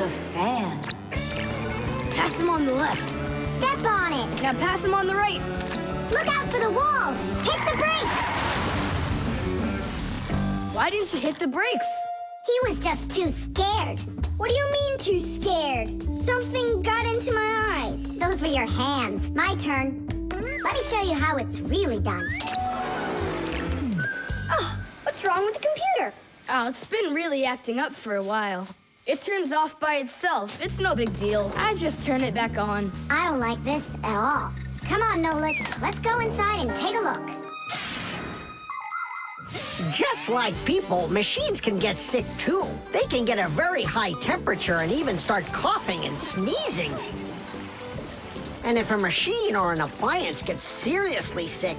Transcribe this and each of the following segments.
the fan. Pass him on the left. Step on it. Now pass him on the right. Look out for the wall. Hit the brakes. Why didn't you hit the brakes? He was just too scared. What do you mean too scared? Something got into my eyes. Those were your hands. My turn. Let me show you how it's really done. Oh, what's wrong with the computer? Oh, it's been really acting up for a while. It turns off by itself. It's no big deal. I just turn it back on. I don't like this at all. Come on, Nolik. Let's go inside and take a look. Just like people, machines can get sick too. They can get a very high temperature and even start coughing and sneezing. And if a machine or an appliance gets seriously sick,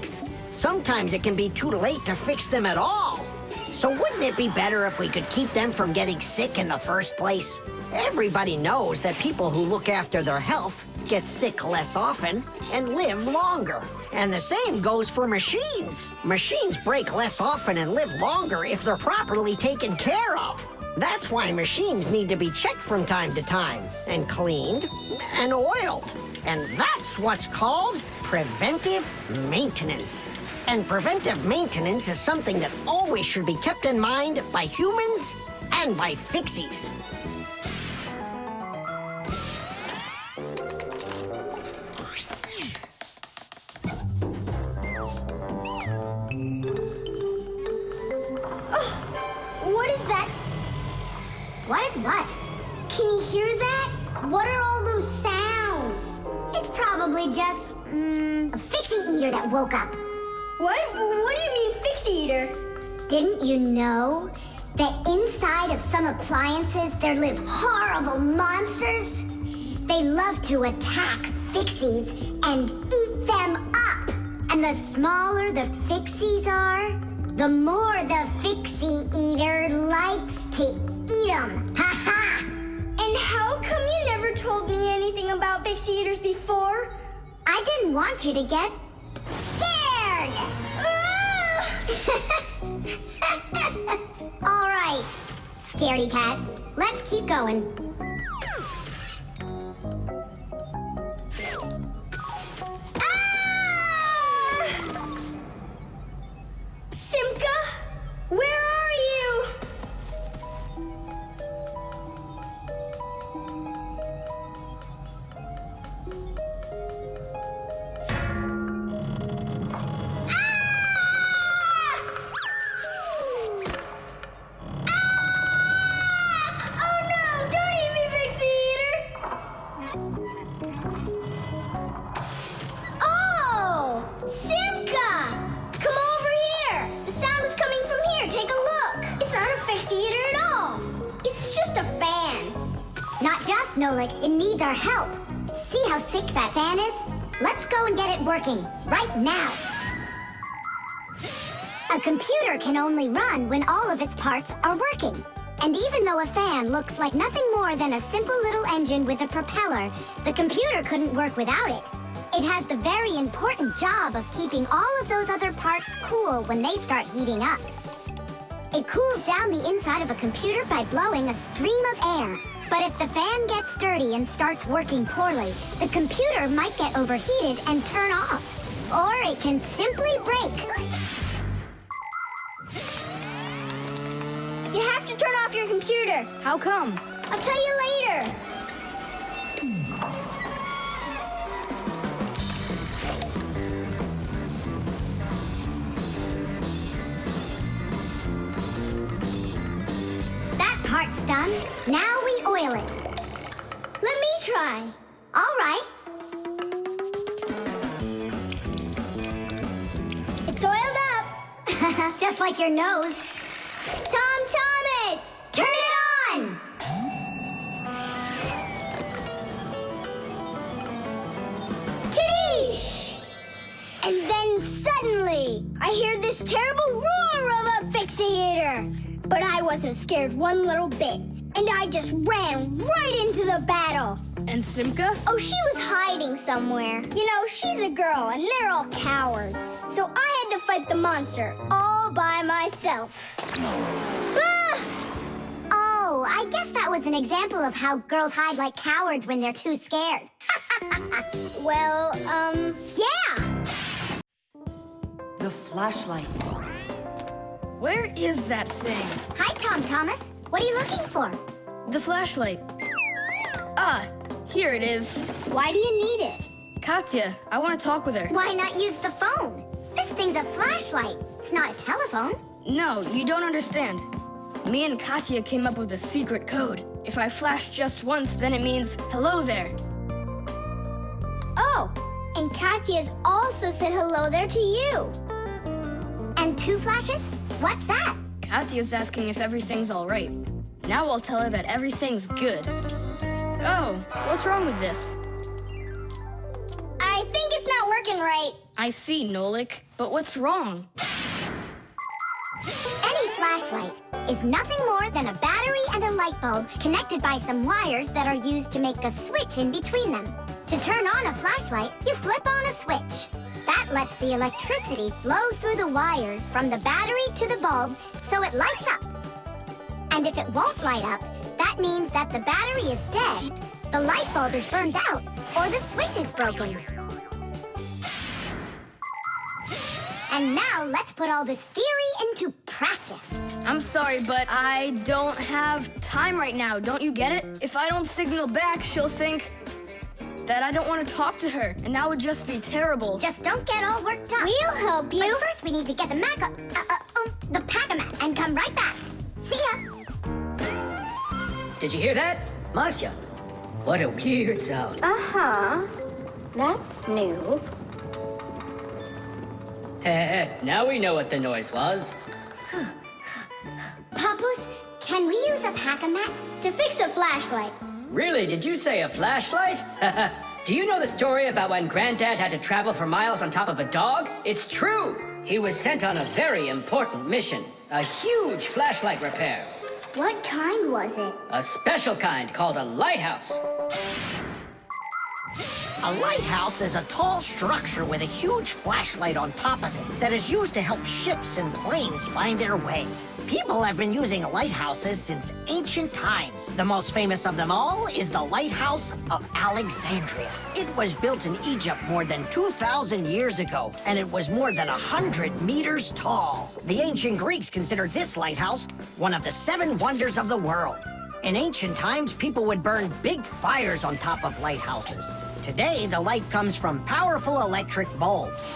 sometimes it can be too late to fix them at all. So wouldn't it be better if we could keep them from getting sick in the first place? Everybody knows that people who look after their health get sick less often and live longer. And the same goes for machines. Machines break less often and live longer if they're properly taken care of. That's why machines need to be checked from time to time and cleaned and oiled. And that's what's called preventive maintenance. And preventive maintenance is something that always should be kept in mind by humans and by Fixies. What is that? What is what? Can you hear that? What are all those sounds? It's probably just, a Fixie eater that woke up. What? What do you mean, Fixie eater? Didn't you know that inside of some appliances there live horrible monsters? They love to attack Fixies and eat them up. And the smaller the Fixies are, the more the Fixie eater likes to eat them. Ha ha! And how come you never told me anything about Fixie eaters before? I didn't want you to get scared! All right, scaredy cat, let's keep going. Simka, where are you? Oh no, don't eat me, Fixie eater! Oh, Simka! Come over here! The sound is coming from here. Take a look. It's not a Fixie eater at all. It's just a fan. Not just, Nolik, it needs our help. See how sick that fan is? Let's go and get it working, right now. A computer can only run when all of its parts are working. And even though a fan looks like nothing more than a simple little engine with a propeller, the computer couldn't work without it. It has the very important job of keeping all of those other parts cool when they start heating up. It cools down the inside of a computer by blowing a stream of air. But if the fan gets dirty and starts working poorly, the computer might get overheated and turn off. Or it can simply break. You have to turn off your computer. How come? I'll tell you later. That part's done. Now we oil it. Let me try. All right. It's oiled up. Just like your nose. Tom Thomas! Turn it on! Tadee! And then suddenly, I hear this terrible roar of a Fixie eater. But I wasn't scared one little bit. And I just ran right into the battle. And Simka? Oh, she was hiding somewhere. You know, she's a girl and they're all cowards. So I had to fight the monster all by myself. Ah! Oh, I guess that was an example of how girls hide like cowards when they're too scared. Well, yeah. The flashlight. Where is that thing? Hi, Tom Thomas. What are you looking for? The flashlight. Ah, here it is. Why do you need it? Katya, I want to talk with her. Why not use the phone? This thing's a flashlight. It's not a telephone. No, you don't understand. Me and Katya came up with a secret code. If I flash just once, then it means hello there. Oh, and Katya's also said hello there to you. And 2 flashes? What's that? Katya's asking if everything's all right. Now I'll tell her that everything's good. Oh, what's wrong with this? I think it's not working right. I see, Nolik, but what's wrong? Any flashlight is nothing more than a battery and a light bulb connected by some wires that are used to make a switch in between them. To turn on a flashlight, you flip on a switch. That lets the electricity flow through the wires from the battery to the bulb so it lights up. And if it won't light up, that means that the battery is dead, the light bulb is burned out, or the switch is broken. And now let's put all this theory into practice. I'm sorry, but I don't have time right now. Don't you get it? If I don't signal back, she'll think that I don't want to talk to her, and that would just be terrible. Just don't get all worked up. We'll help you. But first we need to get the pack-a-mat and come right back. See ya. Did you hear that? Masya, what a weird sound. Uh-huh. That's new. Now we know what the noise was. Papoose, can we use a pack-a-mat? To fix a flashlight. Really, did you say a flashlight? Do you know the story about when Granddad had to travel for miles on top of a dog? It's true! He was sent on a very important mission. A huge flashlight repair. What kind was it? A special kind called a lighthouse. A lighthouse is a tall structure with a huge flashlight on top of it that is used to help ships and planes find their way. People have been using lighthouses since ancient times. The most famous of them all is the Lighthouse of Alexandria. It was built in Egypt more than 2,000 years ago, and it was more than 100 meters tall. The ancient Greeks considered this lighthouse one of the 7 wonders of the world. In ancient times, people would burn big fires on top of lighthouses. Today, the light comes from powerful electric bulbs.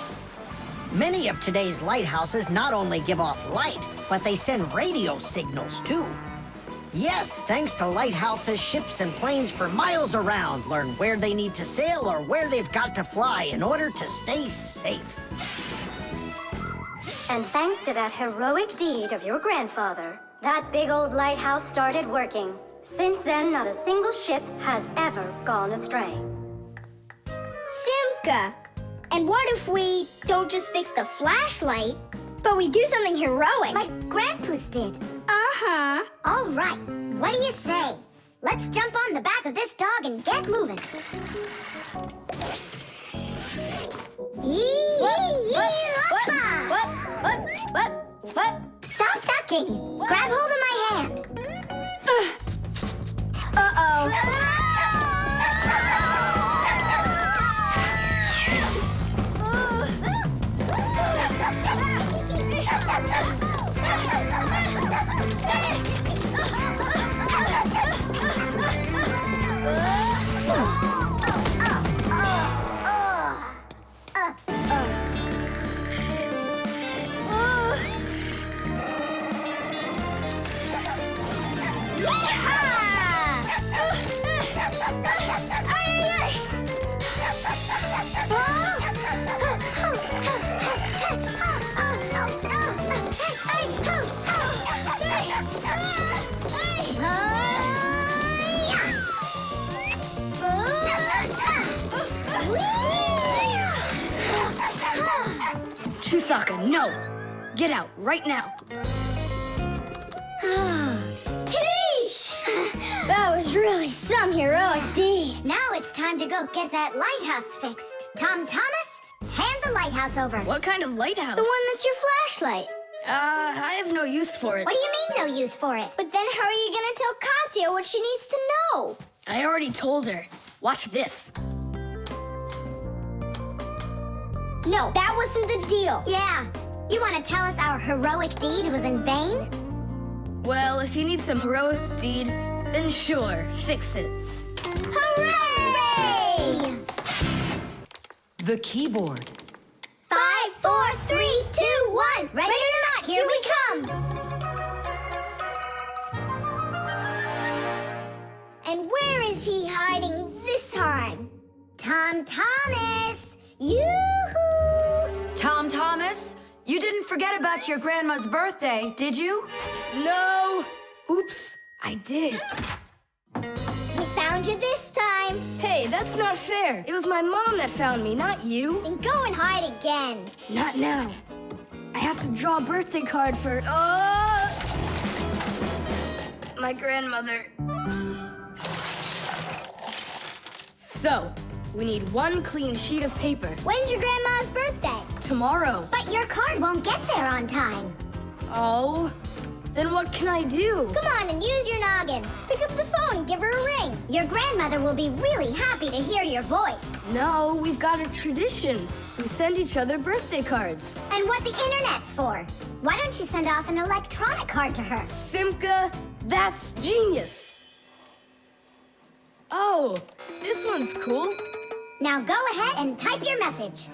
Many of today's lighthouses not only give off light, but they send radio signals, too. Yes, thanks to lighthouses, ships and planes for miles around learn where they need to sail or where they've got to fly in order to stay safe. And thanks to that heroic deed of your grandfather, that big old lighthouse started working. Since then, not a single ship has ever gone astray. Simka! And what if we don't just fix the flashlight, but we do something heroic? Like Grandpa's did. Uh-huh. All right, what do you say? Let's jump on the back of this dog and get moving. What? Stop ducking. Grab hold of my hand. Chusaka, no! Get out, right now! Tish! That was really some heroic deed. Now it's time to go get that lighthouse fixed. Tom Thomas, hand the lighthouse over. What kind of lighthouse? The one that's your flashlight. I have no use for it. What do you mean, no use for it? But then how are you gonna tell Katya what she needs to know? I already told her. Watch this. No, that wasn't the deal. Yeah. You want to tell us our heroic deed was in vain? Well, if you need some heroic deed, then sure, fix it. Hooray! The keyboard. 5, 4, 3, 2, 1. Ready or not, here we come. And where is he hiding this time? Tom Thomas! Yoo-hoo! Tom Thomas, you didn't forget about your grandma's birthday, did you? No! Oops, I did. We found you this time. Hey, that's not fair. It was my mom that found me, not you. And go and hide again. Not now. I have to draw a birthday card for... my grandmother. So, we need one clean sheet of paper. When's your grandma's birthday? Tomorrow. But your card won't get there on time. Oh, then what can I do? Come on and use your noggin. Pick up the phone and give her a ring. Your grandmother will be really happy to hear your voice. No, we've got a tradition. We send each other birthday cards. And what's the internet for? Why don't you send off an electronic card to her? Simka, that's genius. Oh, this one's cool. Now go ahead and type your message.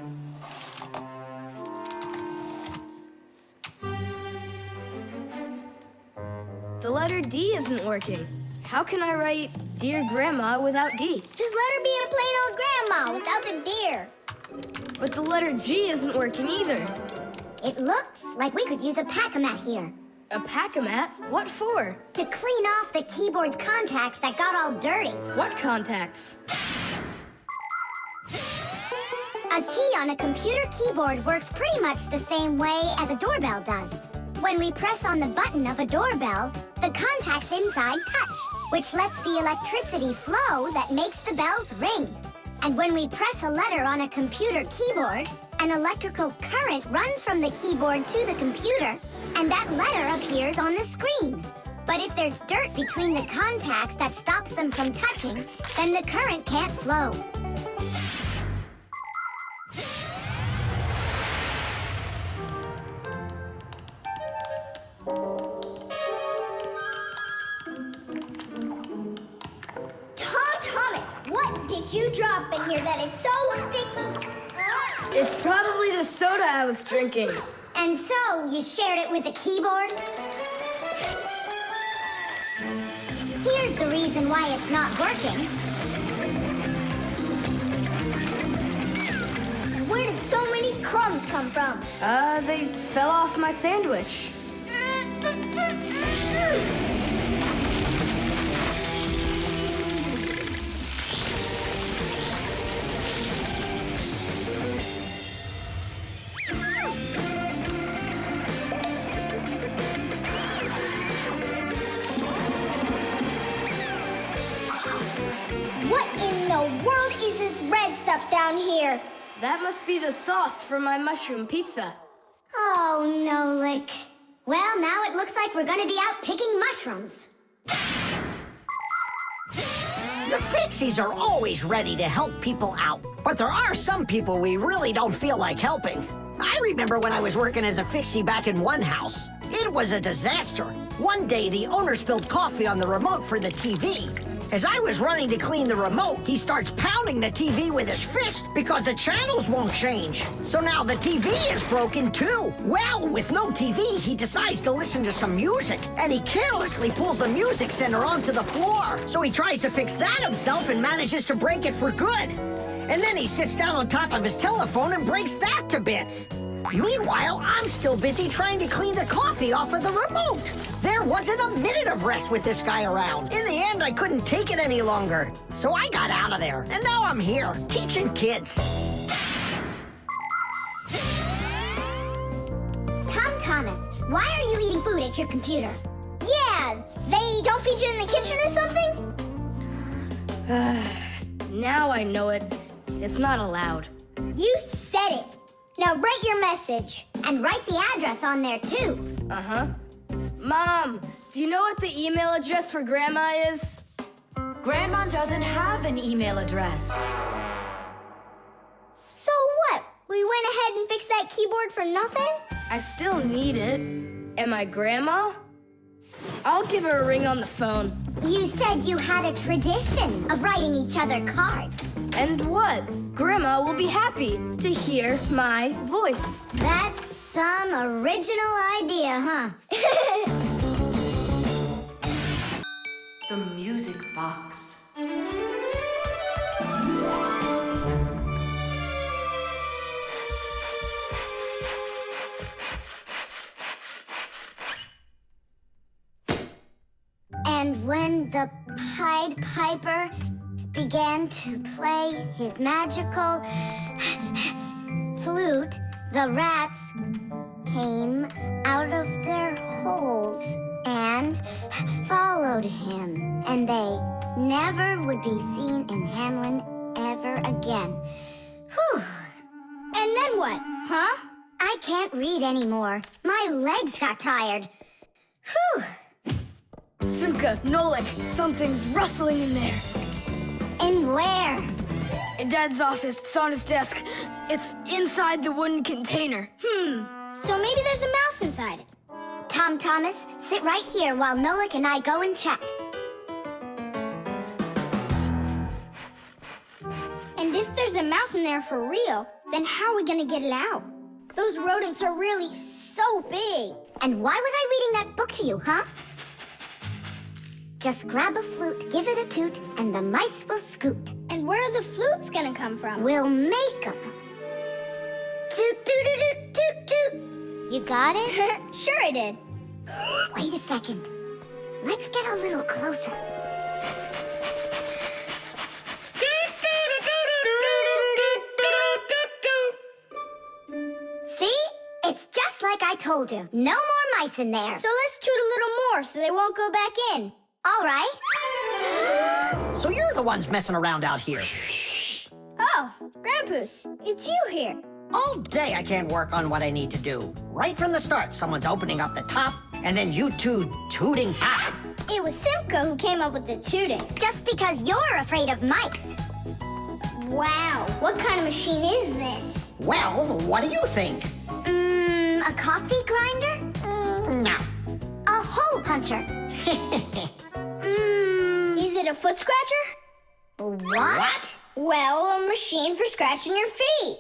The letter D isn't working. How can I write Dear Grandma without D? Just let her be a plain old grandma without the deer. But the letter G isn't working either. It looks like we could use a pack-a-mat here. A pack-a-mat? What for? To clean off the keyboard's contacts that got all dirty. What contacts? A key on a computer keyboard works pretty much the same way as a doorbell does. When we press on the button of a doorbell, the contacts inside touch, which lets the electricity flow that makes the bells ring. And when we press a letter on a computer keyboard, an electrical current runs from the keyboard to the computer, and that letter appears on the screen. But if there's dirt between the contacts that stops them from touching, then the current can't flow. Tom Thomas, what did you drop in here that is so sticky? It's probably the soda I was drinking. And so, you shared it with the keyboard? Here's the reason why it's not working. Where did so many crumbs come from? They fell off my sandwich. What in the world is this red stuff down here? That must be the sauce for my mushroom pizza. Oh, no, Lick. Well, now it looks like we're gonna be out picking mushrooms. The Fixies are always ready to help people out. But there are some people we really don't feel like helping. I remember when I was working as a Fixie back in one house. It was a disaster. One day, the owner spilled coffee on the remote for the TV. As I was running to clean the remote, he starts pounding the TV with his fist because the channels won't change. So now the TV is broken too. Well, with no TV, he decides to listen to some music, and he carelessly pulls the music center onto the floor. So he tries to fix that himself and manages to break it for good. And then he sits down on top of his telephone and breaks that to bits. Meanwhile, I'm still busy trying to clean the coffee off of the remote. There wasn't a minute of rest with this guy around. In the end, I couldn't take it any longer. So I got out of there, and now I'm here, teaching kids. Tom Thomas, why are you eating food at your computer? Yeah, they don't feed you in the kitchen or something? Now I know it. It's not allowed. You said it. Now write your message. And write the address on there, too. Uh-huh. Mom, do you know what the email address for Grandma is? Grandma doesn't have an email address. So what? We went ahead and fixed that keyboard for nothing? I still need it. And my grandma? I'll give her a ring on the phone. You said you had a tradition of writing each other cards. And what? Grandma will be happy to hear my voice. That's some original idea, huh? The music box. And when the Pied Piper began to play his magical flute, the rats came out of their holes and followed him. And they never would be seen in Hamlin ever again. Whew. And then what, huh? I can't read anymore. My legs got tired. Whew. Simka, Nolik, something's rustling in there. In where? In Dad's office, it's on his desk. It's inside the wooden container. So maybe there's a mouse inside it. Tom Thomas, sit right here while Nolik and I go and check. And if there's a mouse in there for real, then how are we gonna get it out? Those rodents are really so big. And why was I reading that book to you, huh? Just grab a flute, give it a toot, and the mice will scoot. And where are the flutes gonna come from? We'll make 'em. Toot, toot, toot, toot, toot. You got it? Sure I did. Wait a second. Let's get a little closer. See? It's just like I told you. No more mice in there. So let's toot a little more so they won't go back in. All right. So you're the ones messing around out here. Oh, Grandpoos, it's you here. All day I can't work on what I need to do. Right from the start, someone's opening up the top, and then you two tooting. It was Simka who came up with the tooting. Just because you're afraid of mice. Wow, what kind of machine is this? Well, what do you think? A coffee grinder? No. A hole puncher? Is it a foot scratcher? What? Well, a machine for scratching your feet.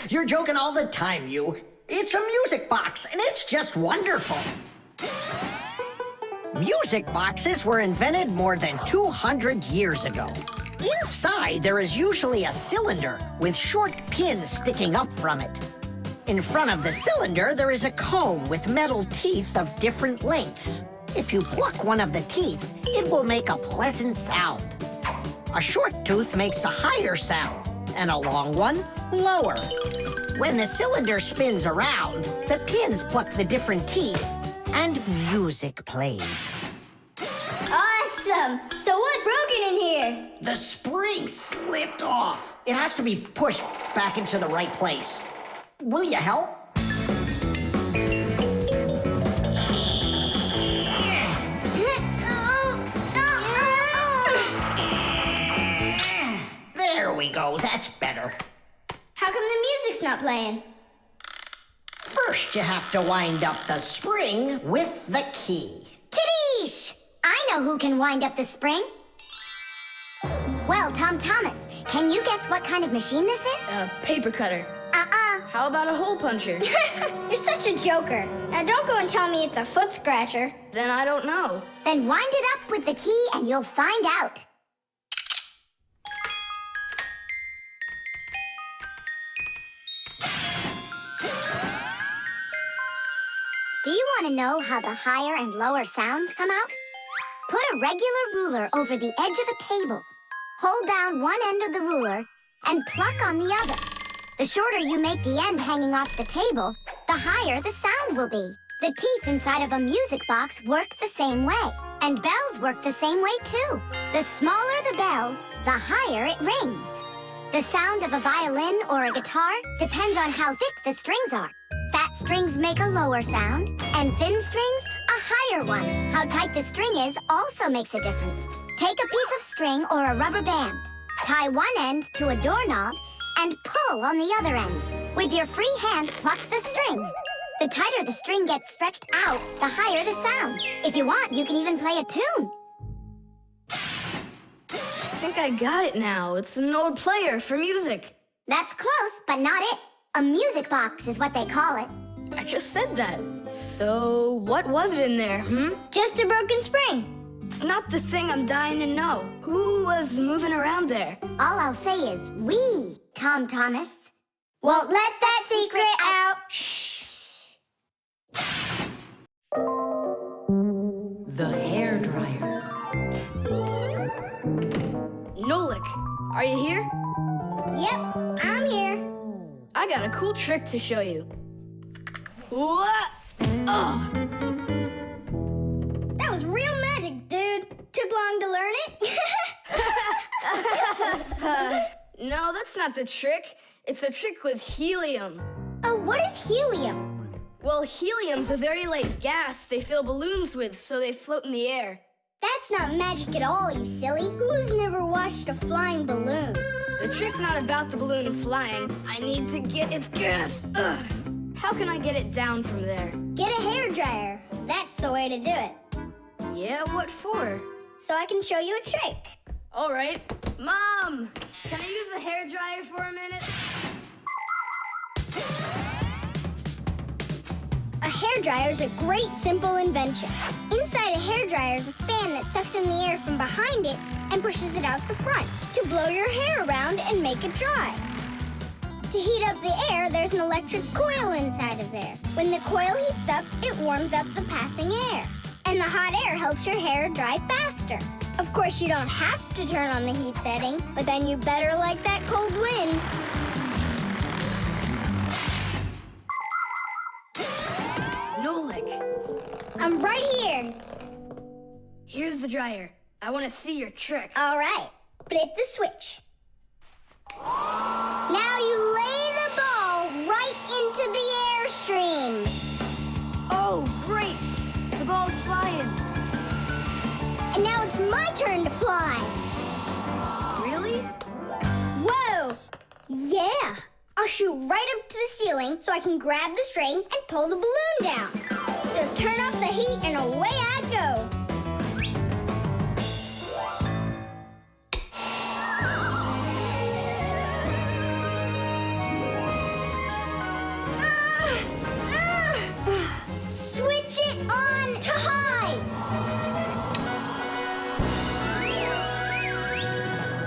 You're joking all the time, you. It's a music box, and it's just wonderful. Music boxes were invented more than 200 years ago. Inside, there is usually a cylinder with short pins sticking up from it. In front of the cylinder, there is a comb with metal teeth of different lengths. If you pluck one of the teeth, it will make a pleasant sound. A short tooth makes a higher sound, and a long one, lower. When the cylinder spins around, the pins pluck the different teeth, and music plays. Awesome! So what's broken in here? The spring slipped off. It has to be pushed back into the right place. Will you help? There we go. That's better. How come the music's not playing? First, you have to wind up the spring with the key. Tidish! I know who can wind up the spring. Well, Tom Thomas, can you guess what kind of machine this is? A paper cutter. How about a hole puncher? You're such a joker. Now don't go and tell me it's a foot scratcher. Then I don't know. Then wind it up with the key and you'll find out. Do you want to know how the higher and lower sounds come out? Put a regular ruler over the edge of a table. Hold down one end of the ruler and pluck on the other. The shorter you make the end hanging off the table, the higher the sound will be. The teeth inside of a music box work the same way. And bells work the same way too. The smaller the bell, the higher it rings. The sound of a violin or a guitar depends on how thick the strings are. Fat strings make a lower sound, and thin strings a higher one. How tight the string is also makes a difference. Take a piece of string or a rubber band. Tie one end to a doorknob and pull on the other end. With your free hand, pluck the string. The tighter the string gets stretched out, the higher the sound. If you want, you can even play a tune. I think I got it now. It's an old player for music. That's close, but not it. A music box is what they call it. I just said that. So, what was it in there, Just a broken spring. It's not the thing I'm dying to know. Who was moving around there? All I'll say is we, Tom Thomas. Won't let that secret out. Shh. The hairdryer. Nolik, are you here? Yep, I'm here. I got a cool trick to show you. What? Oh, That was real magic, dude. Took long to learn it? no, that's not the trick. It's a trick with helium. Oh, what is helium? Well, helium's a very light gas they fill balloons with so they float in the air. That's not magic at all, you silly. Who's never watched a flying balloon? The trick's not about the balloon flying. I need to get its gas. Ugh. How can I get it down from there? Get a hairdryer. That's the way to do it. Yeah, what for? So I can show you a trick. All right. Mom, can I use the hairdryer for a minute? A hairdryer is a great, simple invention. Inside a hairdryer is a fan that sucks in the air from behind it and pushes it out the front to blow your hair around and make it dry. To heat up the air, there's an electric coil inside of there. When the coil heats up, it warms up the passing air. And the hot air helps your hair dry faster. Of course, you don't have to turn on the heat setting, but then you better like that cold wind. Nolik, I'm right here. here's the dryer. I want to see your trick. All right, flip the switch. Now you lay the ball right into the airstream. Oh, great! The ball's flying. And now it's my turn to fly. Really? Whoa! Yeah! I'll shoot right up to the ceiling so I can grab the string and pull the balloon down. So turn off the heat and away I go. Switch it on to high.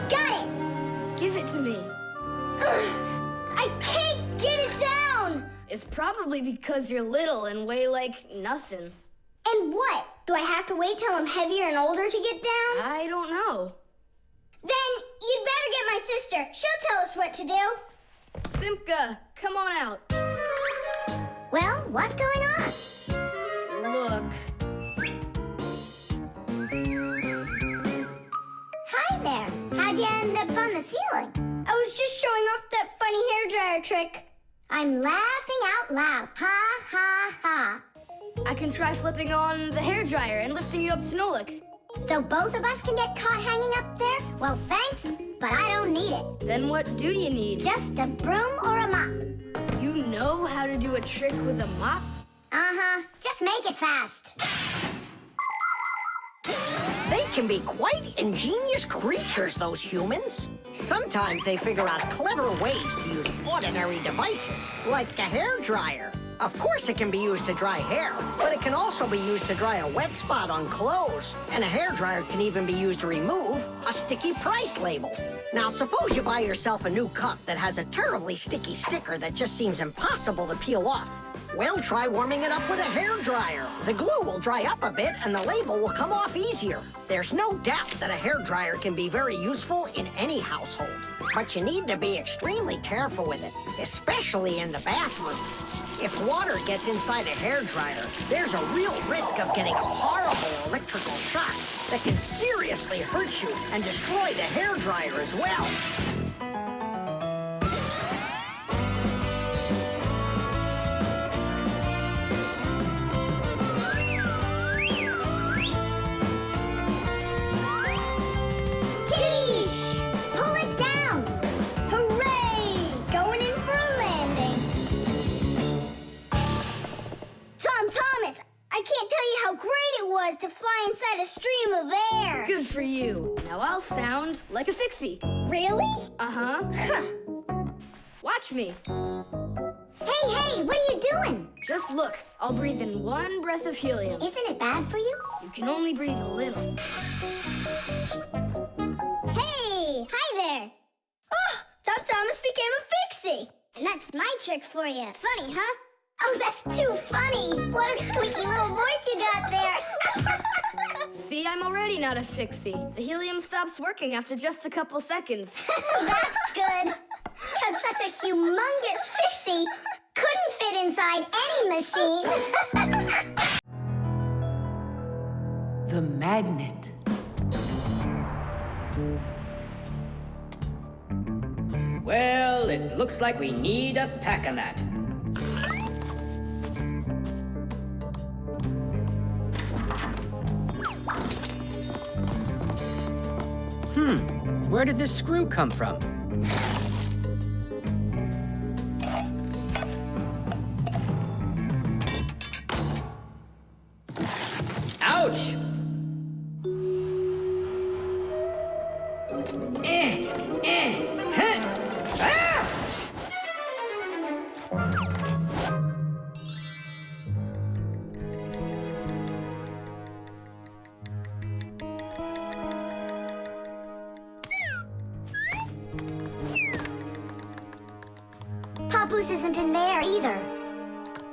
Got it. Give it to me. I can't get it down. It's probably because you're little and weigh like nothing. And what? Do I have to wait till I'm heavier and older to get down? I don't know. Then you'd better get my sister. She'll tell us what to do. Simka, come on out. Well, what's going on? Look. Hi there. How'd you end up on the ceiling? I was just showing off that funny hairdryer trick. I'm laughing out loud. Ha, ha, ha. I can try flipping on the hairdryer and lifting you up to Nolik. So both of us can get caught hanging up there? Well, thanks, but I don't need it. Then what do you need? Just a broom or a mop. You know how to do a trick with a mop? Uh-huh. Just make it fast. They can be quite ingenious creatures, those humans. Sometimes they figure out clever ways to use ordinary devices, like a hairdryer. Of course it can be used to dry hair, but it can also be used to dry a wet spot on clothes. And a hairdryer can even be used to remove a sticky price label. Now, suppose you buy yourself a new cup that has a terribly sticky sticker that just seems impossible to peel off. Well, try warming it up with a hairdryer. The glue will dry up a bit and the label will come off easier. There's no doubt that a hairdryer can be very useful in any household. But you need to be extremely careful with it, especially in the bathroom. If water gets inside a hairdryer, there's a real risk of getting a horrible electrical shock that can seriously hurt you and destroy the hairdryer as well. you. Now I'll sound like a Fixie. Really? Uh-huh. Huh. Watch me. Hey, what are you doing? Just look. I'll breathe in one breath of helium. Isn't it bad for you? You can only breathe a little. Hey, hi there. Oh, Tom Thomas became a Fixie. And that's my trick for you. Funny, huh? Oh, that's too funny. What a squeaky little voice you got there. See, I'm already not a Fixie. The helium stops working after just a couple seconds. That's good. Because such a humongous Fixie couldn't fit inside any machine. The magnet. Well, it looks like we need a pack-a-mat. Where did this screw come from? Ouch! Huh. Ah! Papoose isn't in there either.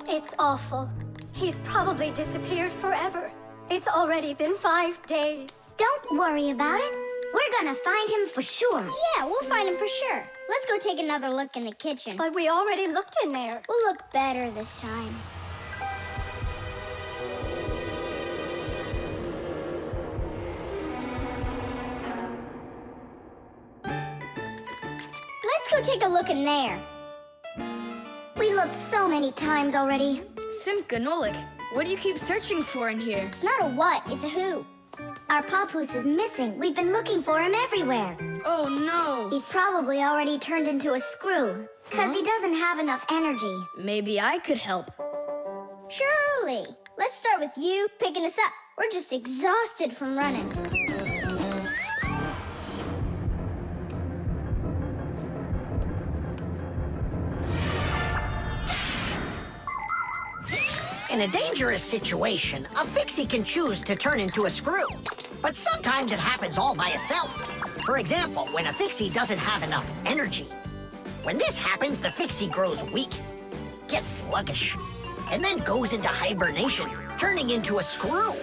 It's awful. He's probably disappeared forever. It's already been 5 days. Don't worry about it. We're gonna find him for sure. Yeah, we'll find him for sure. Let's go take another look in the kitchen. But we already looked in there. We'll look better this time. Let's go take a look in there. We looked so many times already. Simka Nolik, what do you keep searching for in here? It's not a what, it's a who. Our Papoose is missing. We've been looking for him everywhere. Oh no! He's probably already turned into a screw, because he doesn't have enough energy. Maybe I could help. Surely. Let's start with you picking us up. We're just exhausted from running. In a dangerous situation, a Fixie can choose to turn into a screw. But sometimes it happens all by itself. For example, when a Fixie doesn't have enough energy. When this happens, the Fixie grows weak, gets sluggish, and then goes into hibernation, turning into a screw.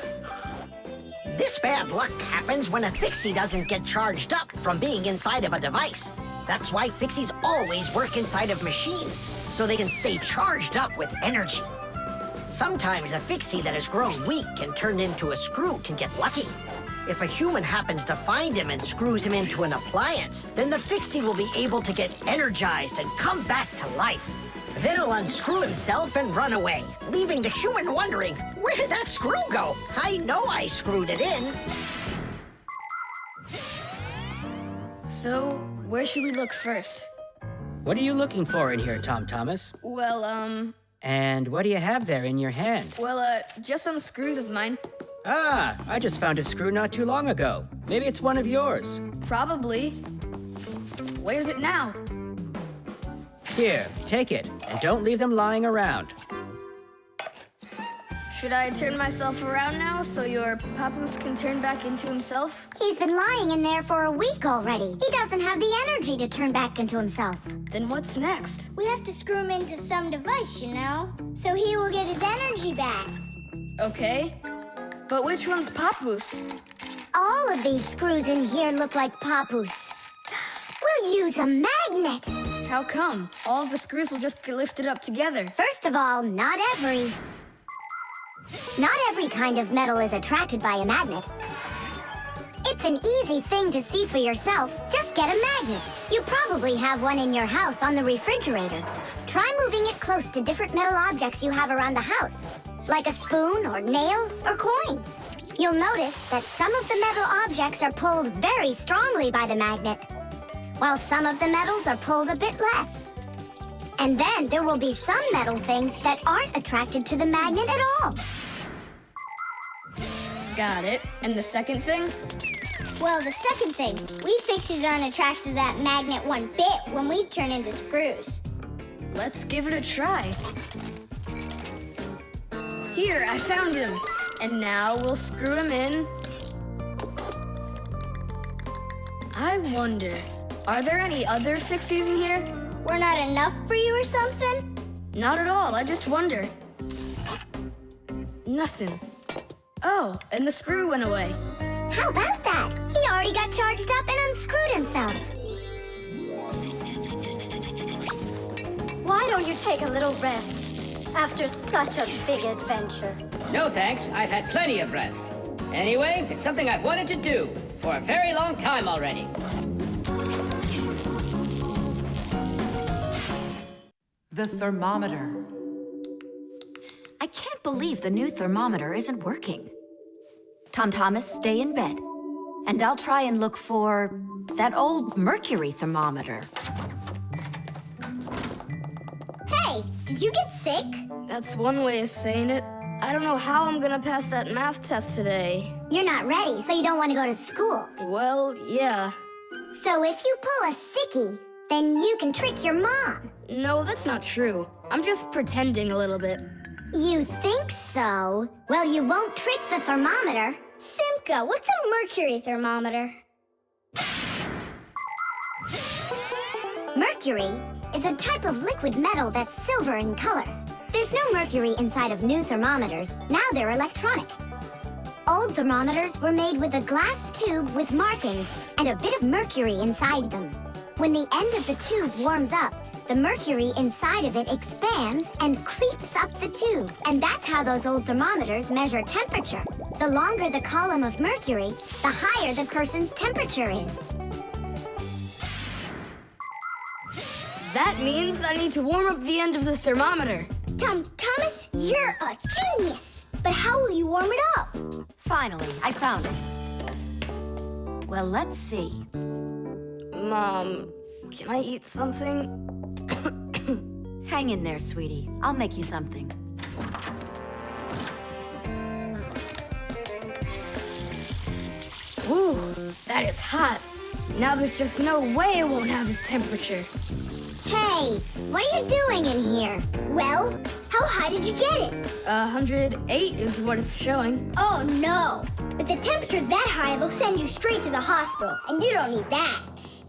This bad luck happens when a Fixie doesn't get charged up from being inside of a device. That's why Fixies always work inside of machines, so they can stay charged up with energy. Sometimes a Fixie that has grown weak and turned into a screw can get lucky. If a human happens to find him and screws him into an appliance, then the Fixie will be able to get energized and come back to life. Then he'll unscrew himself and run away, leaving the human wondering, where did that screw go? I know I screwed it in. So, where should we look first? What are you looking for in here, Tom Thomas? Well, And what do you have there in your hand? just some screws of mine. Ah, I just found a screw not too long ago. Maybe it's one of yours. Probably. Where's it now? Here, take it, and don't leave them lying around. Should I turn myself around now so your Papoose can turn back into himself? He's been lying in there for a week already. He doesn't have the energy to turn back into himself. Then what's next? We have to screw him into some device, you know, so he will get his energy back. Okay. But which one's Papoose? All of these screws in here look like Papoose. We'll use a magnet. How come? All of the screws will just get lifted up together. First of all, not every kind of metal is attracted by a magnet. It's an easy thing to see for yourself. Just get a magnet. You probably have one in your house on the refrigerator. Try moving it close to different metal objects you have around the house, like a spoon or nails or coins. You'll notice that some of the metal objects are pulled very strongly by the magnet, while some of the metals are pulled a bit less. And then there will be some metal things that aren't attracted to the magnet at all. Got it. And the second thing? Well, the second thing, we Fixies aren't attracted to that magnet one bit when we turn into screws. Let's give it a try. Here, I found him. And now we'll screw him in. I wonder, are there any other Fixies in here? We're not enough for you or something? Not at all, I just wonder. Nothing. Oh, and the screw went away. How about that? He already got charged up and unscrewed himself. Why don't you take a little rest after such a big adventure? No thanks, I've had plenty of rest. Anyway, it's something I've wanted to do for a very long time already. The thermometer. I can't believe the new thermometer isn't working. Tom Thomas, stay in bed. And I'll try and look for that old mercury thermometer. Hey, did you get sick? That's one way of saying it. I don't know how I'm gonna pass that math test today. You're not ready, so you don't want to go to school. Well, yeah. So if you pull a sickie, then you can trick your mom. No, that's not true. I'm just pretending a little bit. You think so? Well, you won't trick the thermometer. Simka, what's a mercury thermometer? Mercury is a type of liquid metal that's silver in color. There's no mercury inside of new thermometers. Now they're electronic. Old thermometers were made with a glass tube with markings and a bit of mercury inside them. When the end of the tube warms up, the mercury inside of it expands and creeps up the tube. And that's how those old thermometers measure temperature. The longer the column of mercury, the higher the person's temperature is. That means I need to warm up the end of the thermometer. Thomas, you're a genius. But how will you warm it up? Finally, I found it. Well, let's see. Mom, can I eat something? Hang in there, sweetie. I'll make you something. Ooh, that is hot. Now there's just no way it won't have a temperature. Hey, what are you doing in here? Well, how high did you get it? 108 is what it's showing. Oh, no. With a temperature that high, they'll send you straight to the hospital, and you don't need that.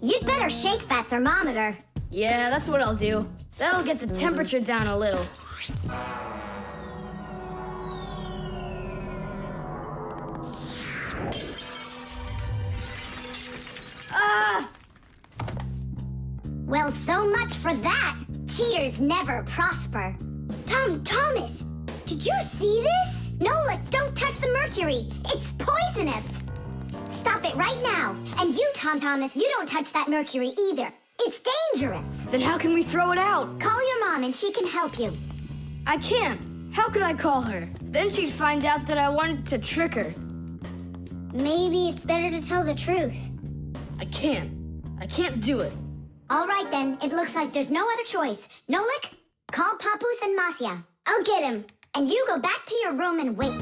You'd better shake that thermometer. Yeah, that's what I'll do. That'll get the temperature down a little. Ah! Well, so much for that. Cheaters never prosper. Thomas, did you see this? Nola, don't touch the mercury. It's poisonous. Stop it right now. And you, Thomas, you don't touch that mercury either. It's dangerous. Then how can we throw it out? Call your mom and she can help you. I can't. How could I call her? Then she'd find out that I wanted to trick her. Maybe it's better to tell the truth. I can't. I can't do it. All right, then. It looks like there's no other choice. Nolik, call Papoose and Masya. I'll get him. And you go back to your room and wait.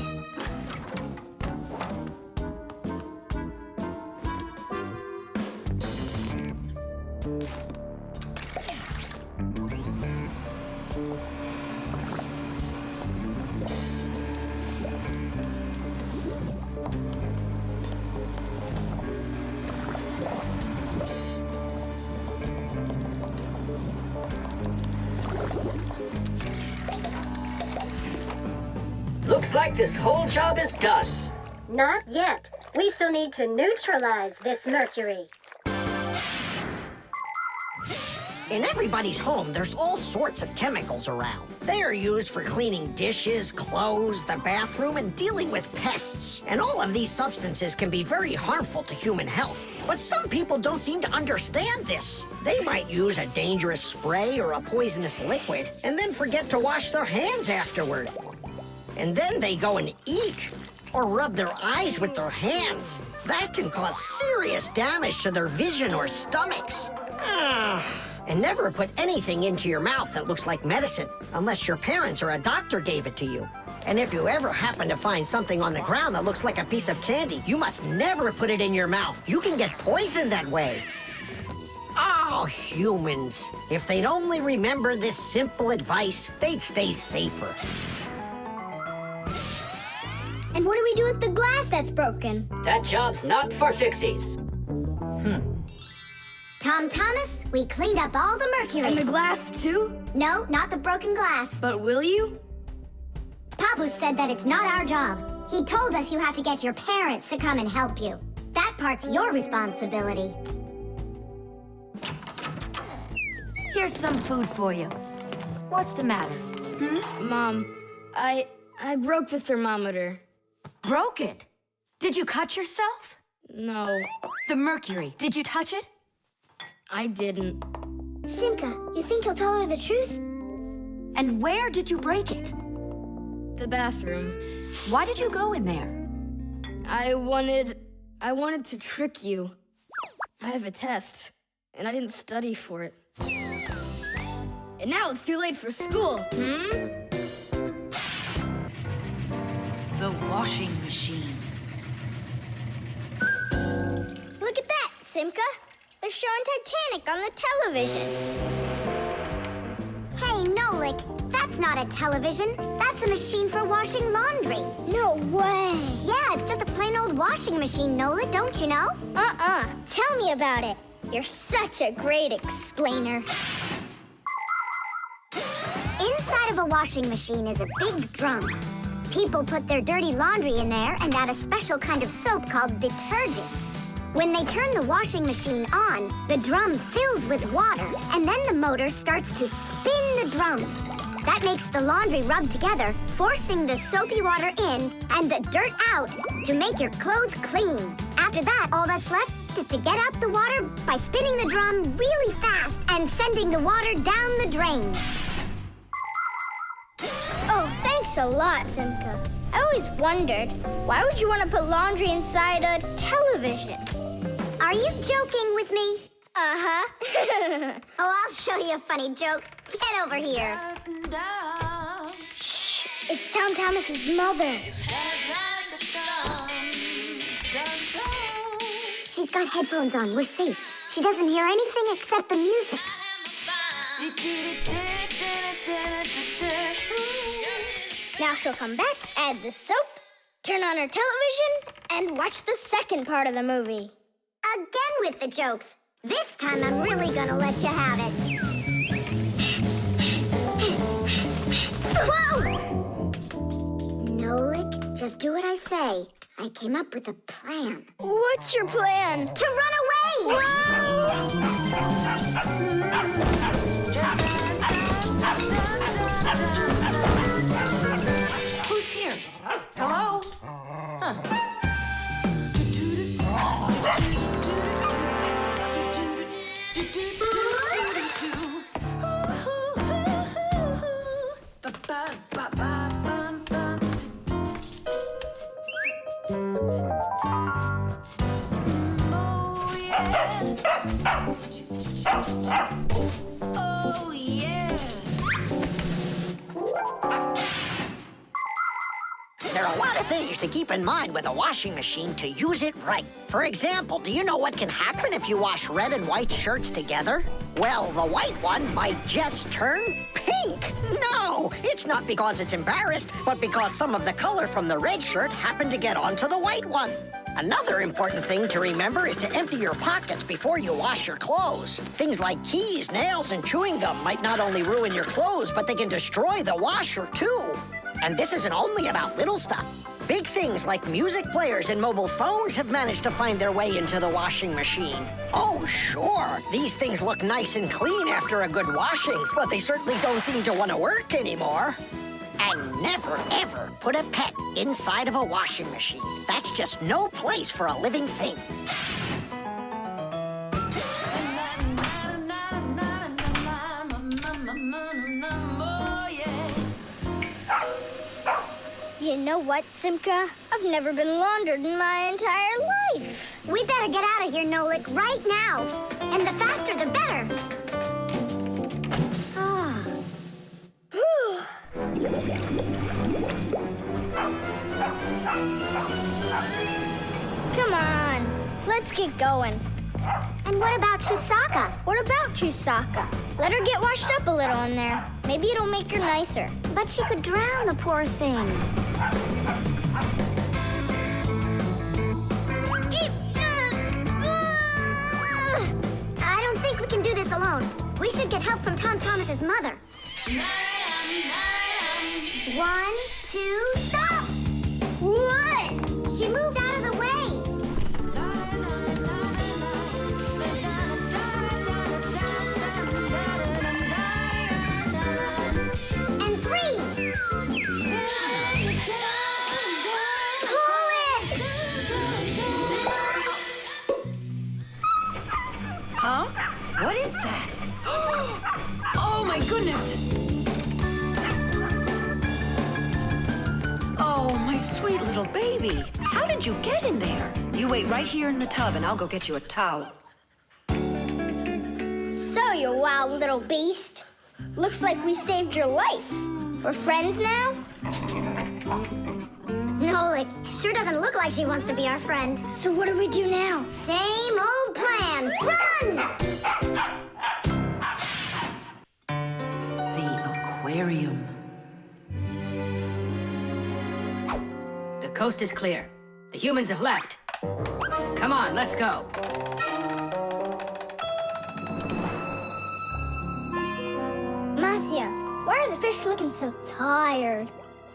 Looks like this whole job is done. Not yet. We still need to neutralize this mercury. In everybody's home, there's all sorts of chemicals around. They are used for cleaning dishes, clothes, the bathroom, and dealing with pests. And all of these substances can be very harmful to human health. But some people don't seem to understand this. They might use a dangerous spray or a poisonous liquid and then forget to wash their hands afterward. And then they go and eat or rub their eyes with their hands. That can cause serious damage to their vision or stomachs. And never put anything into your mouth that looks like medicine, unless your parents or a doctor gave it to you. And if you ever happen to find something on the ground that looks like a piece of candy, you must never put it in your mouth. You can get poisoned that way. Oh, humans. If they'd only remember this simple advice, they'd stay safer. And what do we do with the glass that's broken? That job's not for Fixies. Tom Thomas, we cleaned up all the mercury. And the glass, too? No, not the broken glass. But will you? Papu said that it's not our job. He told us you have to get your parents to come and help you. That part's your responsibility. Here's some food for you. What's the matter? Mom, I broke the thermometer. Broke it? Did you cut yourself? No, The mercury, did you touch it? I didn't. Simka, you think he'll tell her the truth? And where did you break it? The bathroom. Why did you go in there? I wanted to trick you. I have a test, and I didn't study for it. And now it's too late for school, The washing machine. Look at that, Simka. They're showing Titanic on the television. Hey, Nolik, that's not a television. That's a machine for washing laundry. No way. Yeah, it's just a plain old washing machine, Nolik, don't you know? Tell me about it. You're such a great explainer. Inside of a washing machine is a big drum. People put their dirty laundry in there and add a special kind of soap called detergent. When they turn the washing machine on, the drum fills with water, and then the motor starts to spin the drum. That makes the laundry rub together, forcing the soapy water in and the dirt out to make your clothes clean. After that, all that's left is to get out the water by spinning the drum really fast and sending the water down the drain. Oh, thanks a lot, Simka. I always wondered, why would you want to put laundry inside a television? Are you joking with me? Uh-huh. Oh, I'll show you a funny joke. Get over here. Shh, it's Tom Thomas's mother. She's got headphones on. We're safe. She doesn't hear anything except the music. Now she'll come back, add the soap, turn on her television, and watch the second part of the movie. Again with the jokes. This time I'm really gonna let you have it. Whoa! Nolik, just do what I say. I came up with a plan. What's your plan? To run away! Who's here? Hello? Oh, yeah. There are a lot of things to keep in mind with a washing machine to use it right. For example, do you know what can happen if you wash red and white shirts together? Well, the white one might just turn pink. No, it's not because it's embarrassed, but because some of the color from the red shirt happened to get onto the white one. Another important thing to remember is to empty your pockets before you wash your clothes. Things like keys, nails, and chewing gum might not only ruin your clothes, but they can destroy the washer, too. And this isn't only about little stuff. Big things like music players and mobile phones have managed to find their way into the washing machine. Oh, sure, these things look nice and clean after a good washing, but they certainly don't seem to want to work anymore. And never, ever put a pet inside of a washing machine. That's just no place for a living thing. You know what, Simka? I've never been laundered in my entire life. We better get out of here, Nolik, right now. And the faster, the better. Come on, let's get going. And what about Chusaka? What about Chusaka? Let her get washed up a little in there. Maybe it'll make her nicer. But she could drown the poor thing. I don't think we can do this alone. We should get help from Tom Thomas's mother. 1, 2, stop! What? She moved out of the way. And 3. Pull it! Huh? What is that? Oh my goodness! Oh, my sweet little baby. How did you get in there? You wait right here in the tub and I'll go get you a towel. So, you wild little beast. Looks like we saved your life. We're friends now? Nolik sure doesn't look like she wants to be our friend. So what do we do now? Same old plan. Run! The aquarium. The coast is clear. The humans have left. Come on, let's go. Marcia, why are the fish looking so tired?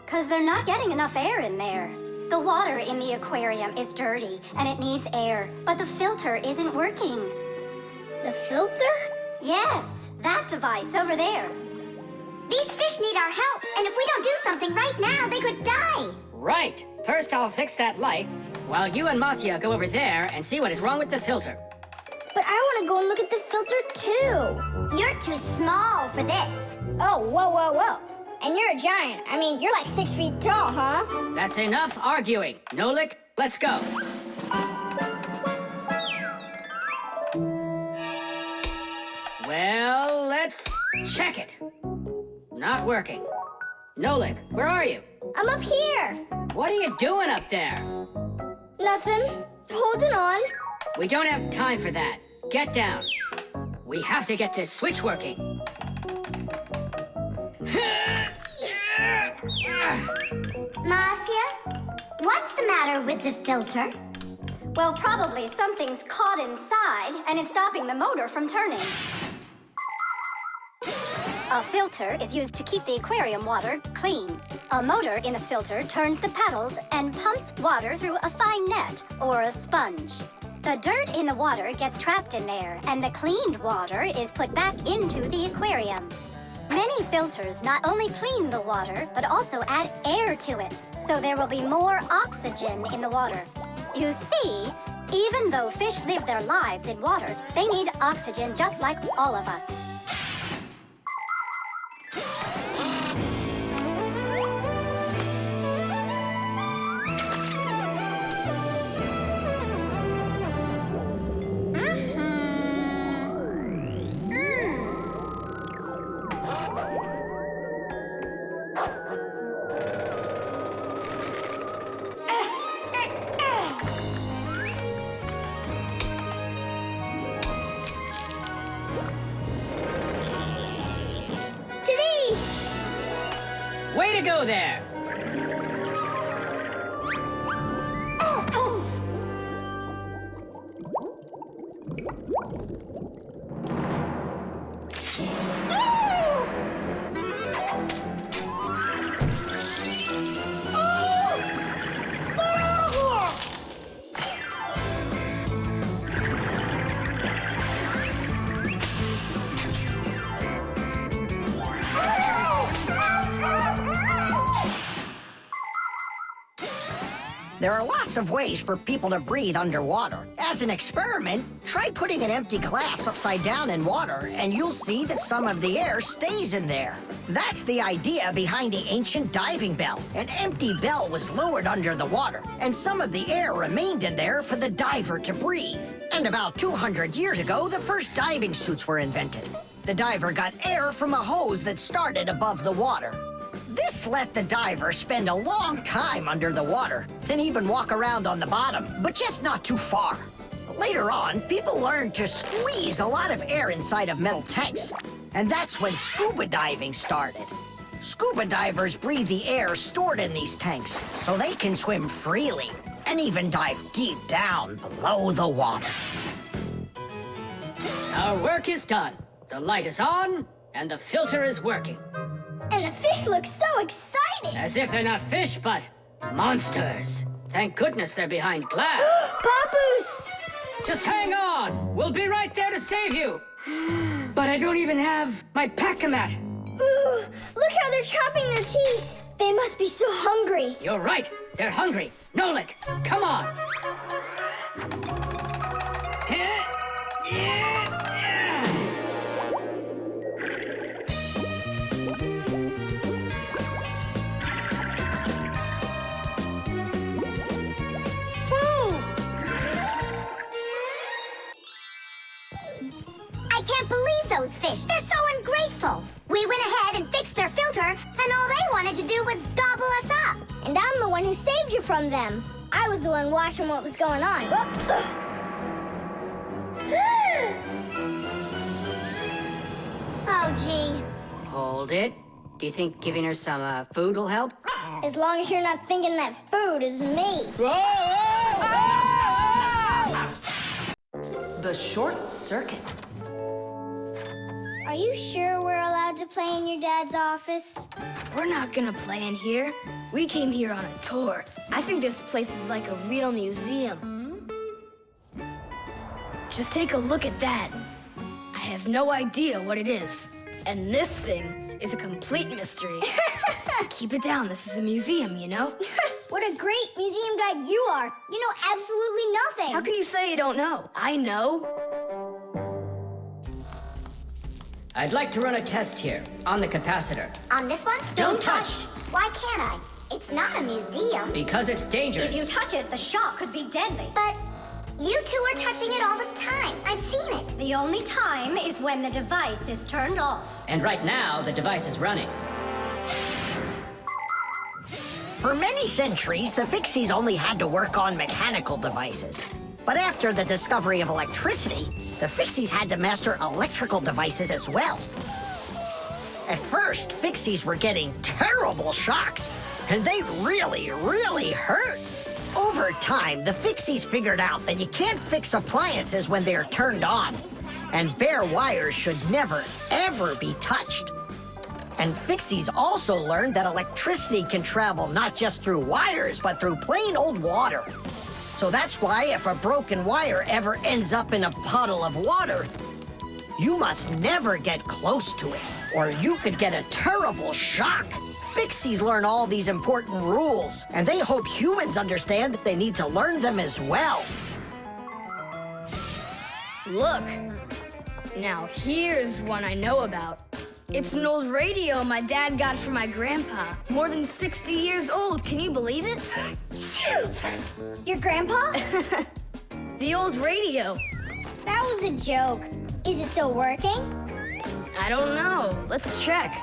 'Cause they're not getting enough air in there. The water in the aquarium is dirty and it needs air, but the filter isn't working. The filter? Yes, that device over there. These fish need our help, and if we don't do something right now, they could die. Right. First, I'll fix that light, while you and Marcia go over there and see what is wrong with the filter. But I want to go and look at the filter too. You're too small for this. Oh, whoa, whoa, whoa. And you're a giant. I mean, you're like 6 feet tall, huh? That's enough arguing. Nolik, let's go. Well, let's check it. Not working. Nolik, where are you? I'm up here. What are you doing up there? Nothing. Holding on. We don't have time for that. Get down. We have to get this switch working. Marcia, what's the matter with the filter? Well, probably something's caught inside and it's stopping the motor from turning. A filter is used to keep the aquarium water clean. A motor in the filter turns the paddles and pumps water through a fine net or a sponge. The dirt in the water gets trapped in there, and the cleaned water is put back into the aquarium. Many filters not only clean the water, but also add air to it, so there will be more oxygen in the water. You see, even though fish live their lives in water, they need oxygen just like all of us. Way to go there! There are lots of ways for people to breathe underwater. As an experiment, try putting an empty glass upside down in water, and you'll see that some of the air stays in there. That's the idea behind the ancient diving bell. An empty bell was lowered under the water, and some of the air remained in there for the diver to breathe. And about 200 years ago, the first diving suits were invented. The diver got air from a hose that started above the water. This let the diver spend a long time under the water and even walk around on the bottom, but just not too far. Later on, people learned to squeeze a lot of air inside of metal tanks, and that's when scuba diving started. Scuba divers breathe the air stored in these tanks so they can swim freely and even dive deep down below the water. Our work is done. The light is on, and the filter is working. And the fish look so excited. As if they're not fish, but monsters. Thank goodness they're behind glass. Papoose! Just hang on. We'll be right there to save you. But I don't even have my pack-a-mat. Ooh, look how they're chopping their teeth. They must be so hungry. You're right. They're hungry. Nolik, come on. I can't believe those fish. They're so ungrateful. We went ahead and fixed their filter, and all they wanted to do was gobble us up. And I'm the one who saved you from them. I was the one watching what was going on. Oh, gee. Hold it. Do you think giving her some food will help? As long as you're not thinking that food is me. The short circuit. Are you sure we're allowed to play in your dad's office? We're not gonna play in here. We came here on a tour. I think this place is like a real museum. Just take a look at that. I have no idea what it is. And this thing is a complete mystery. Keep it down. This is a museum, you know? What a great museum guide you are. You know absolutely nothing. How can you say you don't know? I know. I'd like to run a test here on the capacitor. On this one? Don't touch! Why can't I? It's not a museum. Because it's dangerous. If you touch it, the shock could be deadly. But you two are touching it all the time. I've seen it. The only time is when the device is turned off. And right now, the device is running. For many centuries, the Fixies only had to work on mechanical devices. But after the discovery of electricity, the Fixies had to master electrical devices as well. At first, Fixies were getting terrible shocks, and they really, really hurt. Over time, the Fixies figured out that you can't fix appliances when they're turned on, and bare wires should never, ever be touched. And Fixies also learned that electricity can travel not just through wires, but through plain old water. So that's why if a broken wire ever ends up in a puddle of water, you must never get close to it, or you could get a terrible shock. Fixies learn all these important rules, and they hope humans understand that they need to learn them as well. Look. Now here's one I know about. It's an old radio my dad got from my grandpa. More than 60 years old. Can you believe it? Your grandpa? The old radio. That was a joke. Is it still working? I don't know. Let's check.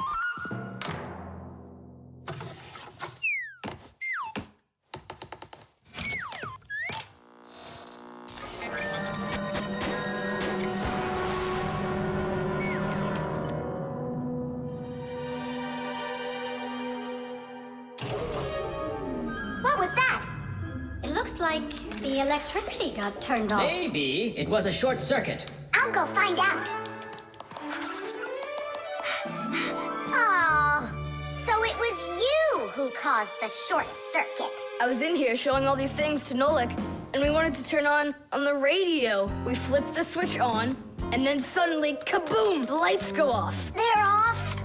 What was that? It looks like the electricity got turned off. Maybe it was a short circuit. I'll go find out. Oh, so it was you who caused the short circuit. I was in here showing all these things to Nolik, and we wanted to turn on the radio. We flipped the switch on, and then suddenly, kaboom, the lights go off. They're off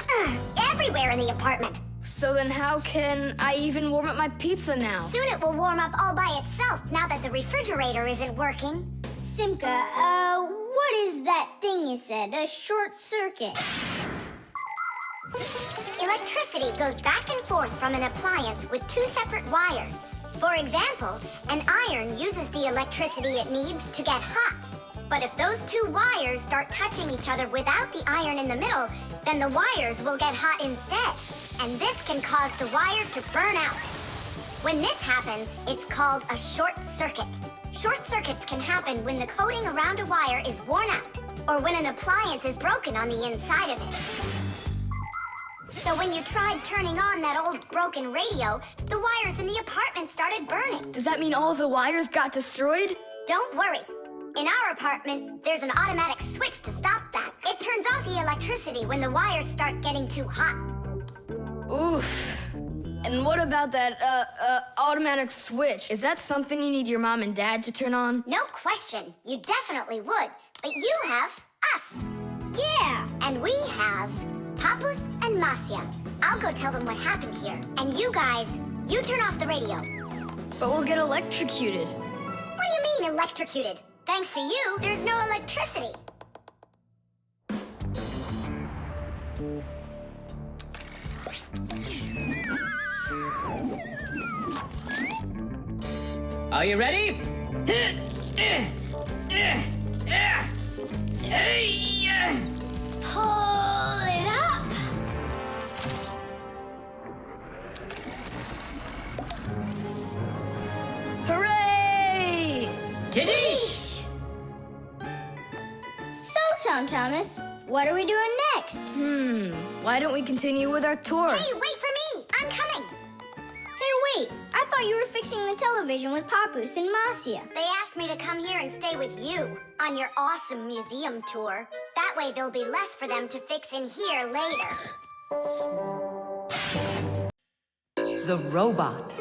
everywhere in the apartment. So then how can I even warm up my pizza now? Soon it will warm up all by itself now that the refrigerator isn't working. Simka, what is that thing you said? A short circuit. Electricity goes back and forth from an appliance with two separate wires. For example, an iron uses the electricity it needs to get hot. But if those two wires start touching each other without the iron in the middle, then the wires will get hot instead. And this can cause the wires to burn out. When this happens, it's called a short circuit. Short circuits can happen when the coating around a wire is worn out, or when an appliance is broken on the inside of it. So when you tried turning on that old broken radio, the wires in the apartment started burning. Does that mean all of the wires got destroyed? Don't worry. In our apartment, there's an automatic switch to stop that. It turns off the electricity when the wires start getting too hot. Oof. And what about that, automatic switch? Is that something you need your mom and dad to turn on? No question. You definitely would. But you have us. Yeah. And we have Papus and Masya. I'll go tell them what happened here. And you guys, you turn off the radio. But we'll get electrocuted. What do you mean electrocuted? Thanks to you, there's no electricity. Are you ready? Pull it up. Hooray! Tidish! So, Tom Thomas, what are we doing next? Why don't we continue with our tour? Hey, wait for me! I'm coming! Hey, wait. I thought you were fixing the television with Papus and Masya. They asked me to come here and stay with you on your awesome museum tour. That way there'll be less for them to fix in here later. The robot.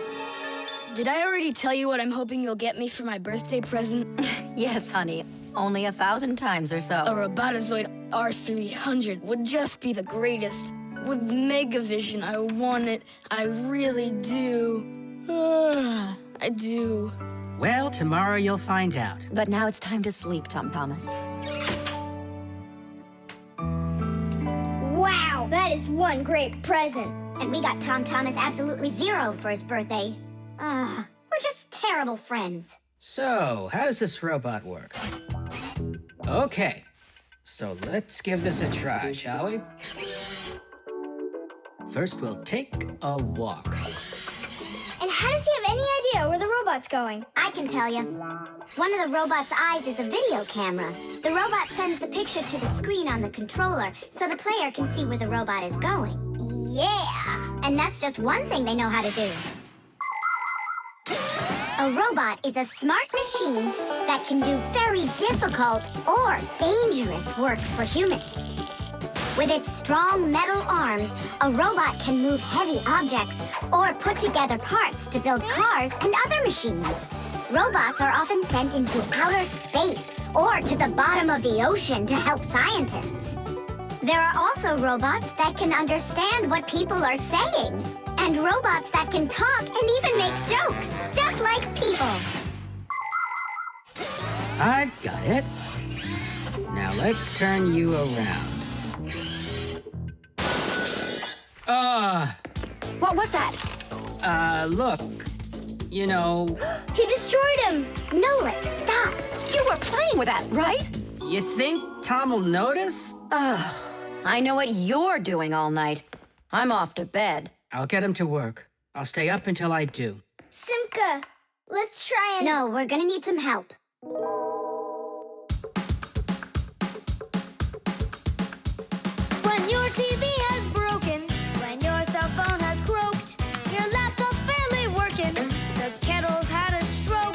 Did I already tell you what I'm hoping you'll get me for my birthday present? Yes, honey. Only 1,000 times or so. A Robotazoid R300 would just be the greatest. With Megavision, I want it. I really do. I do. Well, tomorrow you'll find out. But now it's time to sleep, Tom Thomas. Wow, that is one great present. And we got Tom Thomas absolutely zero for his birthday. We're just terrible friends. So, how does this robot work? Okay, so let's give this a try, shall we? First, we'll take a walk. And how does he have any idea where the robot's going? I can tell you. One of the robot's eyes is a video camera. The robot sends the picture to the screen on the controller so the player can see where the robot is going. Yeah! And that's just one thing they know how to do. A robot is a smart machine that can do very difficult or dangerous work for humans. With its strong metal arms, a robot can move heavy objects or put together parts to build cars and other machines. Robots are often sent into outer space or to the bottom of the ocean to help scientists. There are also robots that can understand what people are saying, and robots that can talk and even make jokes, just like people. I've got it. Now let's turn you around. What was that? Look. You know, He destroyed him. Nolik, stop. You were playing with that, right? you think Tom will notice? I know what you're doing all night. I'm off to bed. I'll get him to work. I'll stay up until I do. Simka, let's try and... No, we're gonna need some help. When your TV has broken, when your cell phone has croaked, your laptop's barely working, the kettle's had a stroke.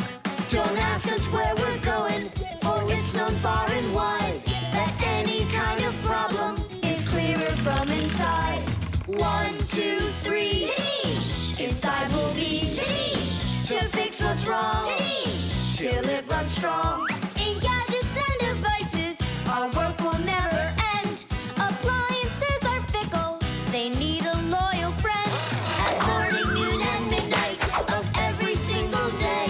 Don't ask us where we're going, for it's known far and wide that any kind of problem is clearer from inside. 1, 2, 3, Tidish! Inside will be Tidish! To fix what's wrong, Tidish! Till it runs strong. In gadgets and devices, our work will never end. Appliances are fickle, they need a loyal friend. At morning, noon, and midnight of every single day.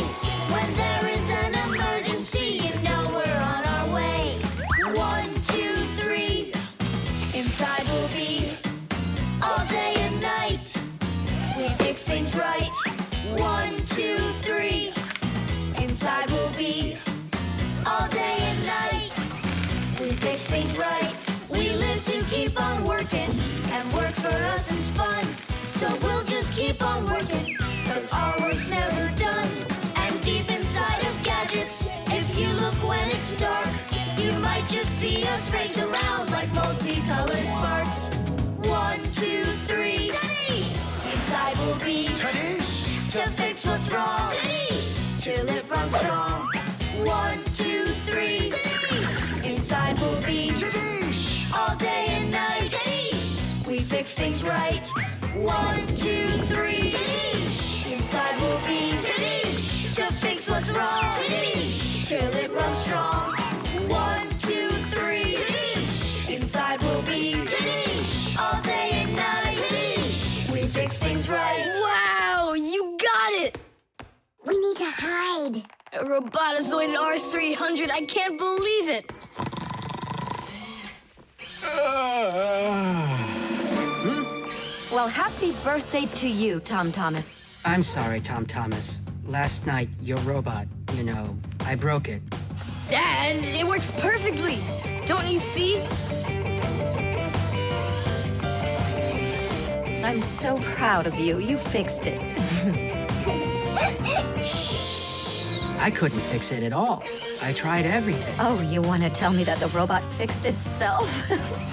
When there is an emergency, you know we're on our way. 1, 2, 3, inside will be all day and night. We fix things right. 1, 2, 3, fix things right. We live to keep on working, and work for us is fun. So we'll just keep on working, 'cause our work's never done. And deep inside of gadgets, if you look when it's dark, you might just see us race around like multicolored sparks. 1, 2, 3, Tadish! Inside we'll be Tadish! To fix what's wrong, Tadish! Till it runs strong. 1, 2, 3, Tadish! Inside we'll be Tadish! All day and night, Tadish! We fix things right. 1, 2, 3, Tadish! Inside we'll be Tadish! To fix what's wrong, Tadish! Till it runs strong. 1, 2, 3, Tadish! Inside we'll be Tadish! All day and night, Tadish! We fix things right. Wow, you got it! We need to hide. A robotizoid R300, I can't believe it! Well, happy birthday to you, Tom Thomas. I'm sorry, Tom Thomas. Last night, your robot, I broke it. Dad, it works perfectly! Don't you see? I'm so proud of you. You fixed it. I couldn't fix it at all. I tried everything. Oh, you want to tell me that the robot fixed itself?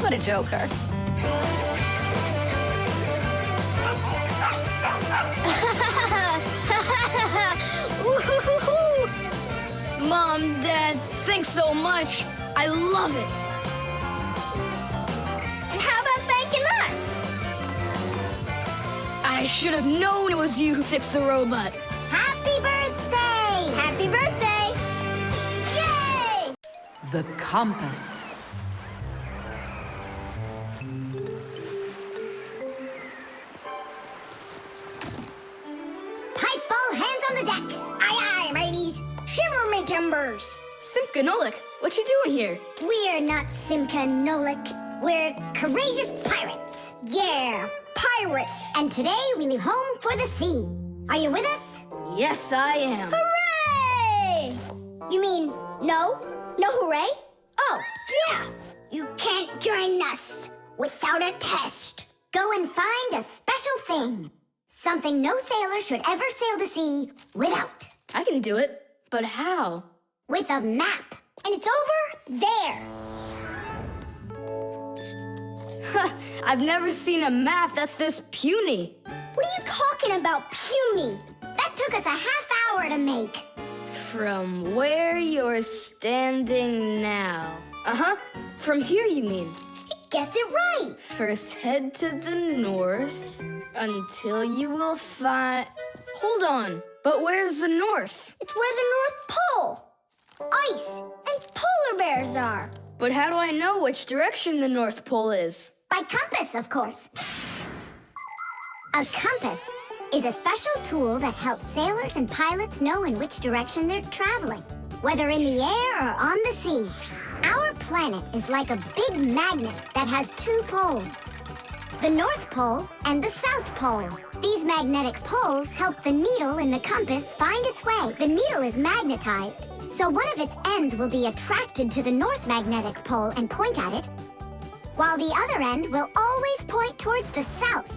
What a joker. Mom, Dad, thanks so much. I love it. And how about thanking us? I should have known it was you who fixed the robot. Happy birthday! Happy birthday! Yay! The compass. Pipe ball, hands on the deck. Aye, aye, mateys. Shiver me timbers. Simka Nolik, what you doing here? We're not Simka Nolik. We're courageous pirates. Yeah, pirates. And today we leave home for the sea. Are you with us? Yes, I am. Hooray! You mean no? No hooray? Oh, yeah. You can't join us without a test. Go and find a special thing. Something no sailor should ever sail the sea without. I can do it, but how? With a map. And it's over there. I've never seen a map that's this puny. What are you talking about, puny? That took us a half hour to make. From where you're standing now. Uh-huh. From here, you mean? He guessed it right. First head to the north until you will find... Hold on. But where's the north? It's where the North Pole, ice, and polar bears are. But how do I know which direction the North Pole is? By compass, of course. A compass is a special tool that helps sailors and pilots know in which direction they're traveling, whether in the air or on the sea. Our planet is like a big magnet that has two poles, the North Pole and the South Pole. These magnetic poles help the needle in the compass find its way. The needle is magnetized, so one of its ends will be attracted to the north magnetic pole and point at it, while the other end will always point towards the south.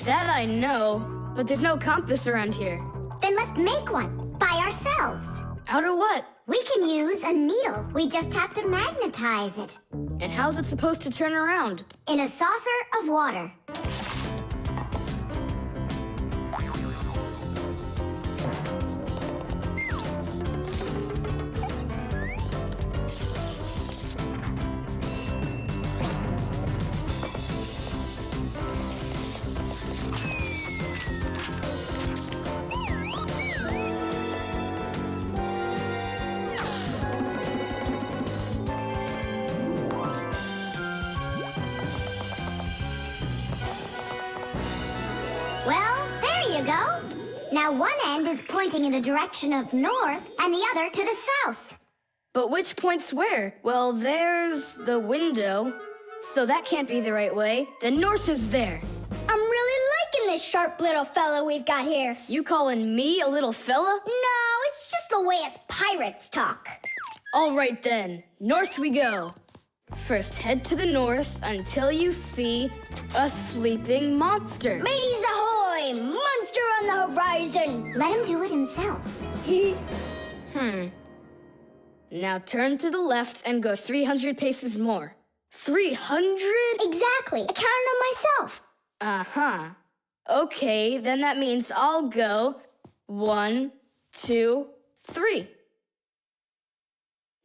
That I know, but there's no compass around here. Then let's make one by ourselves. Out of what? We can use a needle. We just have to magnetize it. And how's it supposed to turn around? In a saucer of water. Well, there you go. Now one end is pointing in the direction of north and the other to the south. But which point's where? Well, there's the window, so that can't be the right way. The north is there. I'm really liking this sharp little fella we've got here. You calling me a little fella? No, it's just the way us pirates talk. All right then, north we go. First head to the north until you see a sleeping monster. Mateys ahoy! Monster on the horizon! Let him do it himself. Now turn to the left and go 300 paces more. 300? Exactly. I counted on myself. Uh-huh. Okay, then that means I'll go 1, 2, 3.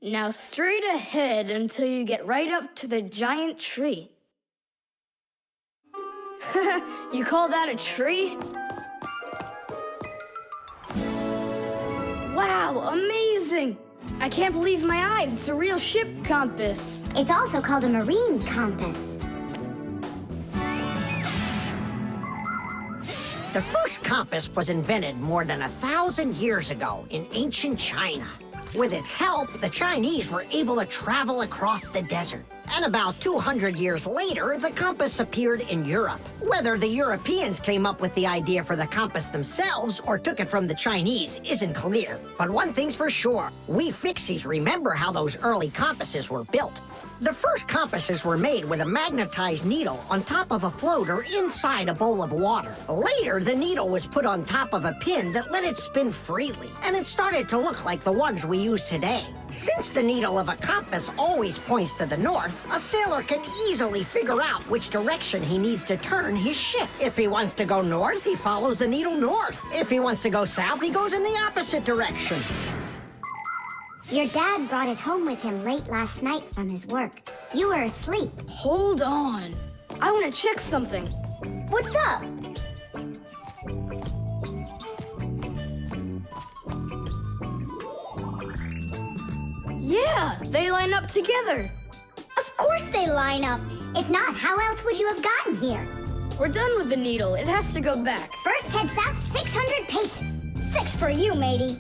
Now straight ahead until you get right up to the giant tree. You call that a tree? Wow, amazing! I can't believe my eyes. It's a real ship compass. It's also called a marine compass. The first compass was invented more than 1,000 years ago in ancient China. With its help, the Chinese were able to travel across the desert. And about 200 years later, the compass appeared in Europe. Whether the Europeans came up with the idea for the compass themselves or took it from the Chinese isn't clear. But one thing's for sure, we Fixies remember how those early compasses were built. The first compasses were made with a magnetized needle on top of a floater inside a bowl of water. Later, the needle was put on top of a pin that let it spin freely, and it started to look like the ones we use today. Since the needle of a compass always points to the north, a sailor can easily figure out which direction he needs to turn his ship. If he wants to go north, he follows the needle north. If he wants to go south, he goes in the opposite direction. Your dad brought it home with him late last night from his work. You were asleep. Hold on. I want to check something. What's up? Yeah, they line up together. Of course they line up. If not, how else would you have gotten here? We're done with the needle. It has to go back. First head south 600 paces. 6 for you, matey.